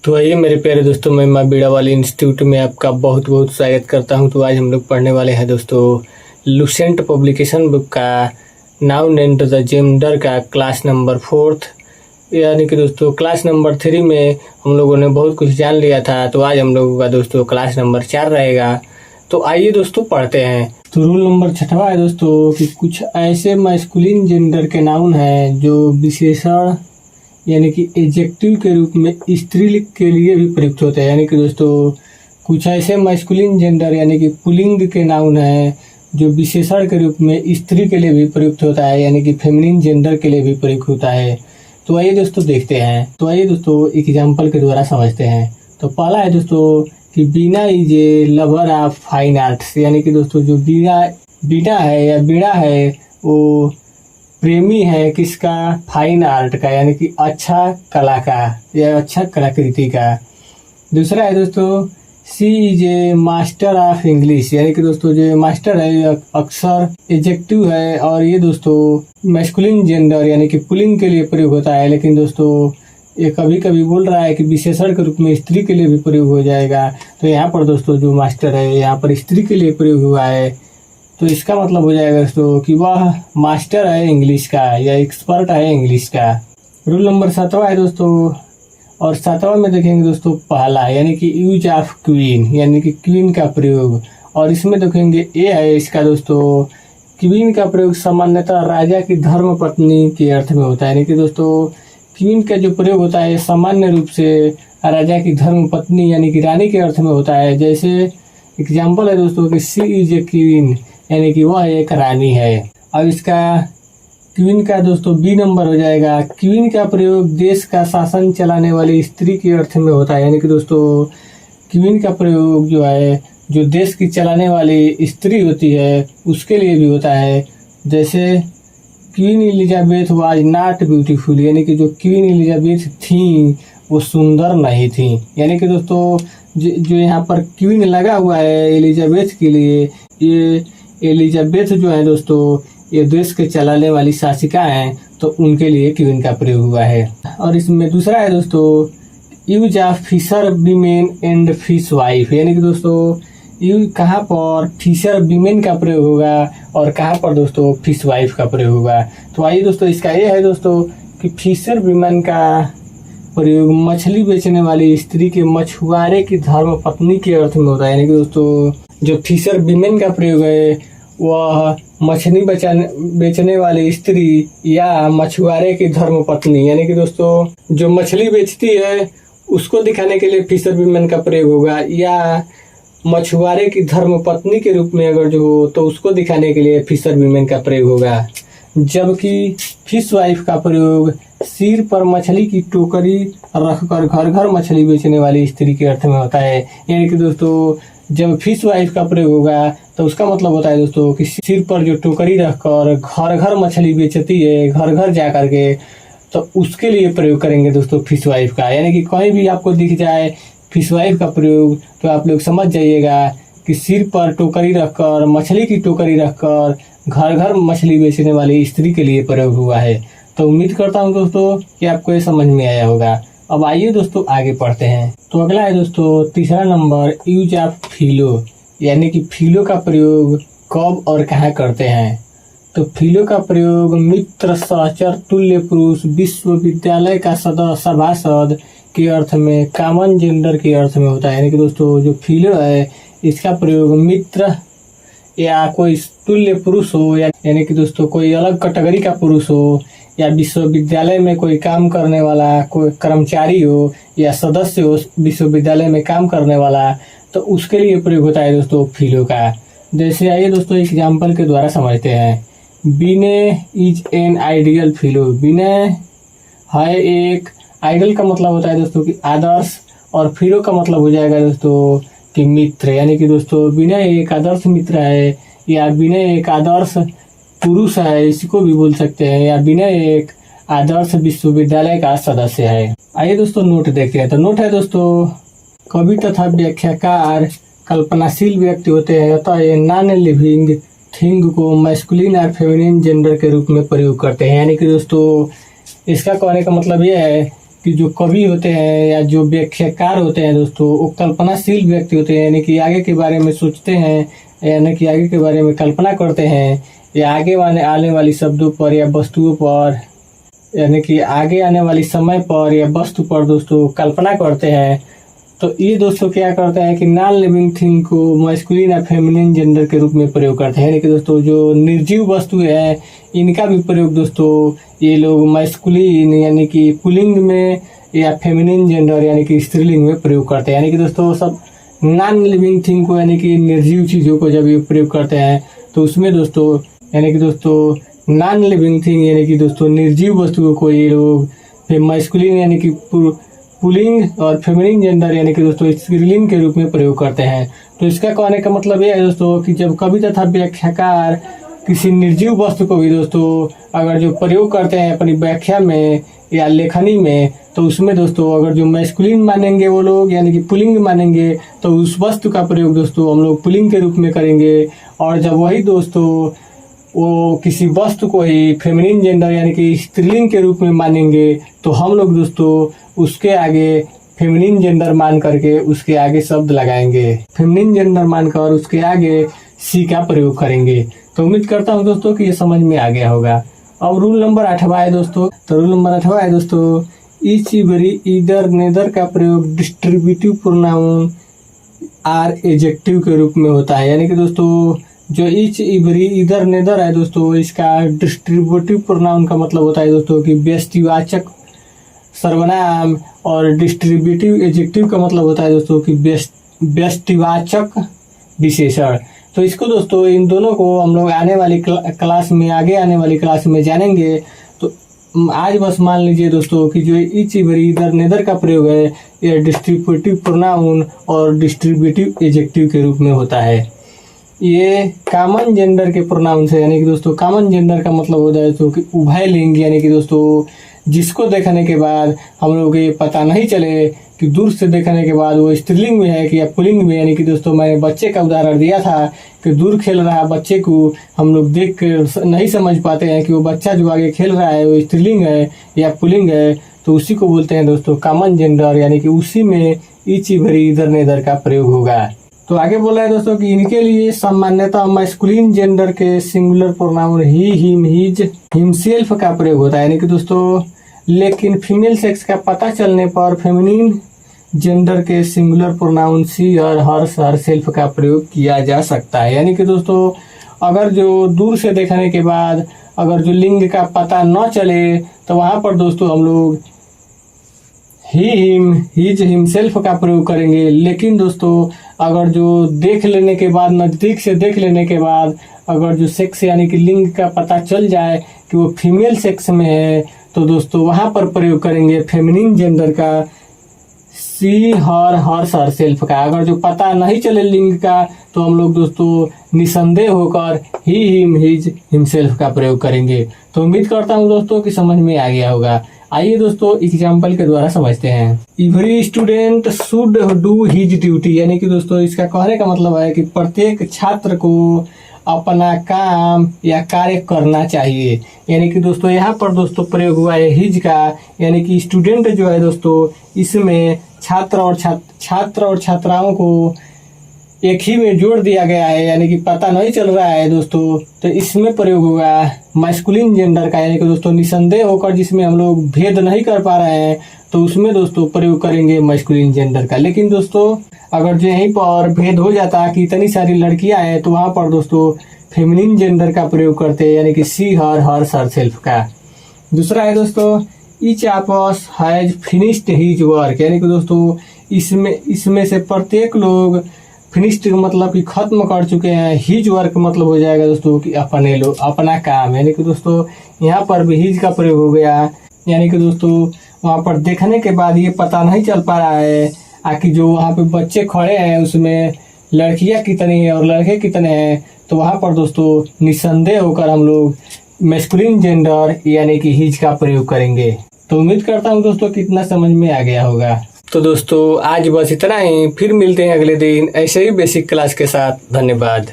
तो आइए मेरे प्यारे दोस्तों, मैं माँ बीड़ा वाली इंस्टीट्यूट में आपका बहुत बहुत स्वागत करता हूं। तो आज हम लोग पढ़ने वाले हैं दोस्तों लुसेंट पब्लिकेशन बुक का नाउन एंड द जेंडर का क्लास नंबर 4th, यानी कि दोस्तों क्लास नंबर 3 में हम लोगों ने बहुत कुछ जान लिया था। तो आज हम लोगों का दोस्तों क्लास नंबर 4 रहेगा। तो आइए दोस्तों पढ़ते हैं। तो रूल नंबर 6वां है दोस्तों कि कुछ ऐसे मैस्कुलिन जेंडर के नाउन हैं जो विशेषण यानी कि एडजेक्टिव के रूप में स्त्री के लिए भी प्रयुक्त होते हैं। यानी कि दोस्तों कुछ ऐसे मैस्कुलिन जेंडर यानी कि पुल्लिंग के नाउन हैं जो विशेषण के रूप में स्त्री के लिए भी प्रयुक्त होता है, यानी कि फेमिनिन जेंडर के लिए भी प्रयुक्त होता है। तो आइए दोस्तों देखते हैं। तो आइए दोस्तों एग्जाम्पल के द्वारा समझते हैं। तो पहला है दोस्तों कि Beena is a lover of fine arts, यानी कि दोस्तों जो बीना है या बीड़ा है वो प्रेमी है किसका? फाइन आर्ट का, यानी कि अच्छा कला का या अच्छा कलाकृति का। दूसरा है दोस्तों she is a master of English, यानी कि दोस्तों जो मास्टर है अक्सर एडजेक्टिव है और ये दोस्तों मैस्कुलिन जेंडर यानी कि पुल्लिंग के लिए प्रयोग होता है। लेकिन दोस्तों ये कभी कभी बोल रहा है कि विशेषण के रूप में स्त्री के लिए भी प्रयोग हो जाएगा। तो यहाँ पर दोस्तों जो मास्टर है यहाँ पर स्त्री के लिए प्रयोग हुआ है। तो इसका मतलब हो जाएगा दोस्तों कि वह मास्टर है इंग्लिश का या एक्सपर्ट है इंग्लिश का। रूल नंबर 7वां है दोस्तों, और 7वां में देखेंगे दोस्तों पहला यानी कि यूज ऑफ क्वीन, यानी कि क्वीन का प्रयोग। और इसमें देखेंगे ए है इसका दोस्तों, क्वीन का प्रयोग सामान्यतः राजा की धर्म पत्नी के अर्थ में होता है। यानी कि दोस्तों क्वीन का जो प्रयोग होता है सामान्य रूप से राजा की धर्म पत्नी यानी कि रानी के अर्थ में होता है। जैसे एग्जाम्पल है दोस्तों कि सी इज ए क्वीन, यानी कि वह एक रानी है। अब इसका क्वीन का दोस्तों बी नंबर हो जाएगा। क्वीन का प्रयोग देश का शासन चलाने वाली स्त्री के अर्थ में होता है। यानी कि दोस्तों क्वीन का प्रयोग जो है जो देश की चलाने वाली स्त्री होती है उसके लिए भी होता है। जैसे queen Elizabeth was not beautiful, यानी कि जो क्वीन एलिजाबेथ थी वो सुंदर नहीं थी। यानी कि दोस्तों जो यहाँ पर क्वीन लगा हुआ है एलिजाबेथ के लिए, ये एलिजाबेथ जो है दोस्तों ये देश के चलाने वाली शासिका हैं, तो उनके लिए क्वीन का प्रयोग हुआ है। और इसमें दूसरा है दोस्तों use of fisher women and fish wife, यानी कि दोस्तों यूज कहाँ पर फिशर वीमेन का प्रयोग होगा और कहाँ पर दोस्तों फिश वाइफ का प्रयोग होगा। तो आइए दोस्तों इसका ये है दोस्तों कि फिशर वीमेन का प्रयोग मछली बेचने वाली स्त्री के मछुआरे की धर्म पत्नी के अर्थ में होता है। यानी कि दोस्तों जो फिशर वीमेन का प्रयोग है वह मछली बेचने वाली स्त्री या मछुआरे की धर्म पत्नी, यानी कि दोस्तों जो मछली बेचती है उसको दिखाने के लिए फिशर वीमेन का प्रयोग होगा, या मछुआरे की धर्म पत्नी के रूप में अगर जो हो तो उसको दिखाने के लिए फिशर वीमेन का प्रयोग होगा। जबकि फिश वाइफ का प्रयोग सिर पर मछली की टोकरी रखकर घर घर मछली बेचने वाली स्त्री के अर्थ में होता है। यानी कि दोस्तों जब फिश वाइफ का प्रयोग होगा तो उसका मतलब होता है दोस्तों कि सिर पर जो टोकरी रखकर घर घर मछली बेचती है, घर घर जा करके, तो उसके लिए प्रयोग करेंगे दोस्तों फिश वाइफ का। यानी कि कहीं भी आपको दिख जाए फिश वाइफ का प्रयोग तो आप लोग समझ जाइएगा कि सिर पर टोकरी रखकर मछली की टोकरी रखकर घर घर मछली बेचने वाली स्त्री के लिए प्रयोग हुआ है। तो उम्मीद करता हूँ दोस्तों कि आपको ये समझ में आया होगा। अब आइए दोस्तों आगे पढ़ते हैं। तो अगला है दोस्तों तीसरा नंबर यूज ऑफ फिलो, यानी कि फिलो का प्रयोग कब और कहाँ करते हैं। तो फिलो का प्रयोग मित्र, सहचर, तुल्य पुरुष, विश्वविद्यालय का सभासद के अर्थ में कॉमन जेंडर के अर्थ में होता है। यानी कि दोस्तों जो फिलो है इसका प्रयोग मित्र या कोई तुल्य पुरुष हो, यानी कि दोस्तों कोई अलग कैटेगरी का पुरुष हो, या विश्वविद्यालय में कोई काम करने वाला कोई कर्मचारी हो या सदस्य हो विश्वविद्यालय में काम करने वाला, तो उसके लिए प्रयोग होता है दोस्तों फिलो का। जैसे आइए दोस्तों एग्जाम्पल के द्वारा समझते हैं। बीने इज एन आइडियल फिलो, बीने है एक, आइडियल का मतलब होता है दोस्तों कि आदर्श, और फिलो का मतलब हो जाएगा दोस्तों कि मित्र। यानी कि दोस्तों विनय एक आदर्श मित्र है, या विनय एक आदर्श पुरुष है, इसको भी बोल सकते हैं, या विनय एक आदर्श विश्वविद्यालय का सदस्य है। आइए दोस्तों नोट देखते हैं। तो नोट है दोस्तों कवि तथा व्याख्याकार कल्पनाशील व्यक्ति होते हैं, अतः ये नॉन लिविंग थिंग को मैस्कुलिन और फेमिनिन जेंडर के रूप में प्रयोग करते हैं। यानी कि दोस्तों इसका कहने का मतलब ये है कि जो कवि होते हैं या जो व्याख्याकार होते हैं दोस्तों, वो कल्पनाशील व्यक्ति होते हैं, यानी कि आगे के बारे में सोचते हैं, यानी कि आगे के बारे में कल्पना करते हैं, या आगे आने वाली शब्दों पर या वस्तुओं पर, यानी कि आगे आने वाली समय पर या वस्तु पर दोस्तों कल्पना करते हैं। तो ये दोस्तों क्या करते हैं कि नॉन लिविंग थिंग को मैस्कुलिन या फेमिनिन जेंडर के रूप में प्रयोग करते हैं, यानी कि दोस्तों जो निर्जीव वस्तु है इनका भी प्रयोग दोस्तों ये लोग मैस्कुलिन यानी कि पुल्लिंग में या फेमिनिन जेंडर यानी कि स्त्रीलिंग में प्रयोग करते हैं। यानी कि दोस्तों सब नॉन लिविंग थिंग को यानी कि निर्जीव चीज़ों को जब ये प्रयोग करते हैं तो उसमें दोस्तों यानी कि दोस्तों नॉन लिविंग थिंग यानी कि दोस्तों निर्जीव वस्तुओं को ये लोग फिर मैस्कुलिन यानी कि पुल्लिंग और फेमिनिन जेंडर यानी कि दोस्तों स्त्रीलिंग के रूप में प्रयोग करते हैं। तो इसका कहने का मतलब ये है दोस्तों कि जब कवि तथा व्याख्याकार किसी निर्जीव वस्तु को भी दोस्तों अगर जो प्रयोग करते हैं अपनी व्याख्या में या लेखनी में, तो उसमें दोस्तों अगर जो मैस्कुलिन मानेंगे वो लोग यानी कि पुल्लिंग मानेंगे तो उस वस्तु का प्रयोग दोस्तों हम लोग पुल्लिंग के रूप में करेंगे। और जब वही दोस्तों वो किसी वस्तु को ही फेमिनिन जेंडर यानी कि स्त्रीलिंग के रूप में मानेंगे तो हम लोग दोस्तों उसके आगे फेमिनिन जेंडर मान करके उसके आगे शब्द लगाएंगे, फेमिनिन जेंडर मानकर उसके आगे सी का प्रयोग करेंगे। तो उम्मीद करता हूँ दोस्तों कि ये समझ में आ गया होगा। अब रूल नंबर 8वां है दोस्तों। तो रूल नंबर 8वां है दोस्तों, ईच एवरी ईदर नेदर का प्रयोग डिस्ट्रीब्यूटिव प्रोनाउन आर एडजेक्टिव के रूप में होता है। यानी कि दोस्तों जो ईच एवरी ईदर नेदर है दोस्तों इसका डिस्ट्रीब्यूटिव प्रोनाउन का मतलब होता है दोस्तों कि व्यष्टिवाचक सर्वनाम, और डिस्ट्रीब्यूटिव एडजेक्टिव का मतलब होता है दोस्तों कि व्यष्टिवाचक विशेषण। तो इसको दोस्तों इन दोनों को हम लोग आने वाली क्लास में आगे आने वाली क्लास में जानेंगे। तो आज बस मान लीजिए दोस्तों कि जो ईच एवरी ईदर नेदर का प्रयोग है यह डिस्ट्रीब्यूटिव प्रोनाउन और डिस्ट्रीब्यूटिव एडजेक्टिव के रूप में होता है। ये कॉमन जेंडर के प्रोनाउन है, यानी कि दोस्तों कॉमन जेंडर का मतलब होता है दोस्तों कि उभय लिंग, यानी कि दोस्तों जिसको देखने के बाद हम लोग को ये पता नहीं चले कि दूर से देखने के बाद वो स्त्रीलिंग में है कि या पुल्लिंग में। यानी कि दोस्तों मैंने बच्चे का उदाहरण दिया था कि दूर खेल रहा बच्चे को हम लोग देख कर नहीं समझ पाते हैं कि वो बच्चा जो आगे खेल रहा है वो स्त्रीलिंग है या पुल्लिंग है, तो उसी को बोलते हैं दोस्तों कॉमन जेंडर, यानी कि उसी में ईच एवरी ईदर नेदर का प्रयोग होगा। तो आगे बोला है दोस्तों कि इनके लिए सामान्यतः मैस्कुलिन जेंडर के सिंगुलर प्रोनाउन ही, हिम, हिज, हिमसेल्फ का प्रयोग होता है। यानी कि दोस्तों लेकिन फीमेल सेक्स का पता चलने पर फेमिनिन जेंडर के सिंगुलर प्रोनाउन सी और हर सेल्फ का प्रयोग किया जा सकता है। यानी कि दोस्तों अगर जो दूर से देखने के बाद अगर जो लिंग का पता न चले तो वहाँ पर दोस्तों हम लोग ही, हिम, हिज, हिमसेल्फ का प्रयोग करेंगे। लेकिन दोस्तों अगर जो देख लेने के बाद नज़दीक से देख लेने के बाद अगर जो सेक्स यानी कि लिंग का पता चल जाए कि वो फीमेल सेक्स में है तो दोस्तों वहाँ पर प्रयोग करेंगे फेमिनिन जेंडर का सी, हर सेल्फ का। अगर जो पता नहीं चले लिंग का तो हम लोग दोस्तों निसंदेह होकर ही, हिम, हिज, हिमसेल्फ का प्रयोग करेंगे। तो उम्मीद करता हूँ दोस्तों कि समझ में आ गया होगा। आइए दोस्तों एग्जाम्पल के द्वारा समझते हैं। Every student should do his duty, यानी कि दोस्तों इसका कहने का मतलब है कि प्रत्येक छात्र को अपना काम या कार्य करना चाहिए। यानी कि दोस्तों यहाँ पर दोस्तों प्रयोग हुआ है हिज का, यानी कि स्टूडेंट जो है दोस्तों इसमें छात्र और छात्राओं को एक ही में जोड़ दिया गया है, यानी कि पता नहीं चल रहा है दोस्तों, तो इसमें प्रयोग होगा मैस्कुलिन जेंडर का। यानी कि दोस्तों निसंदेह होकर जिसमें हम लोग भेद नहीं कर पा रहे हैं तो उसमें दोस्तों प्रयोग करेंगे मैस्कुलिन जेंडर का। लेकिन दोस्तों अगर जो यहीं पर भेद हो जाता कि इतनी सारी लड़कियां हैं तो वहाँ पर दोस्तों फेमिनिन जेंडर का प्रयोग करते हैं, यानी कि सी, हर सेल्फ का। दूसरा है दोस्तों each of us has finished his work, यानी कि दोस्तों इसमें से प्रत्येक लोग फिनिश्ड मतलब कि खत्म कर चुके हैं। हिज वर्क मतलब हो जाएगा दोस्तों कि अपना काम, यानी कि दोस्तों यहाँ पर भी हिज का प्रयोग हो गया। यानी कि दोस्तों वहाँ पर देखने के बाद ये पता नहीं चल पा रहा है कि जो वहाँ पे बच्चे खड़े हैं उसमें लड़कियाँ कितनी हैं और लड़के कितने हैं, तो वहाँ पर दोस्तों निसंदेह होकर हम लोग मैस्कुलिन जेंडर यानी कि हिज का प्रयोग करेंगे। तो उम्मीद करता हूँ दोस्तों कितना समझ में आ गया होगा। तो दोस्तों आज बस इतना ही, फिर मिलते हैं अगले दिन ऐसे ही बेसिक क्लास के साथ। धन्यवाद।